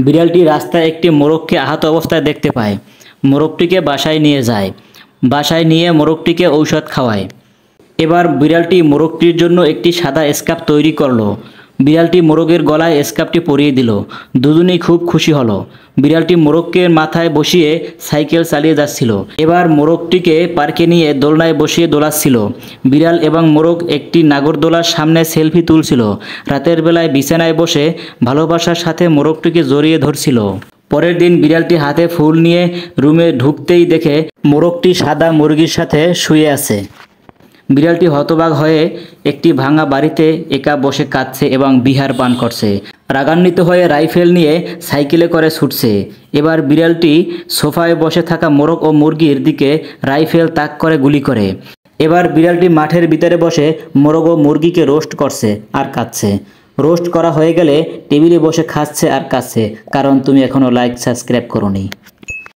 বিড়ালটি রাস্তায় একটি মোরগকে আহত অবস্থায় দেখতে পায়। মোরগটিকে বাসায় নিয়ে যায়। বাসায় নিয়ে মোরগটিকে ঔষধ খাওয়ায়। এবার বিড়ালটি মোরগটির জন্য একটি সাদা স্কার্ফ তৈরি করলো। বিড়ালটি মোরগের গলায় স্কার্ফটি পরিয়ে দিল। দুজনেই খুব খুশি হলো। বিড়ালটি মোরগকে মাথায় বসিয়ে সাইকেল চালিয়ে যাচ্ছিল। এবার মোরগটিকে পার্কে নিয়ে দোলনায় বসিয়ে দোলাচ্ছিল। বিড়াল এবং মোরগ একটি নাগরদোলার সামনে সেলফি তুলছিল। রাতের বেলায় বিছানায় বসে ভালোবাসার সাথে মোরগটিকে জড়িয়ে ধরছিল। পরের দিন বিড়ালটি হাতে ফুল নিয়ে রুমে ঢুকতেই দেখে মোরগটি সাদা মুরগির সাথে শুয়ে আছে। বিড়ালটি হতবাক হয়ে একটি ভাঙা বাড়িতে একা বসে কাঁদছে এবং বিহার পান করছে। রাগান্বিত হয়ে রাইফেল নিয়ে সাইকেলে করে ছুটছে। এবার বিড়ালটি সোফায় বসে থাকা মোরগ ও মুরগির দিকে রাইফেল তাক করে গুলি করে। এবার বিড়ালটি মাঠের ভিতরে বসে মোরগ ও মুরগিকে রোস্ট করছে আর কাঁদছে। রোস্ট করা হয়ে গেলে টেবিলে বসে খাচ্ছে আর কাঁদছে, কারণ তুমি এখনও লাইক সাবস্ক্রাইব করোনি।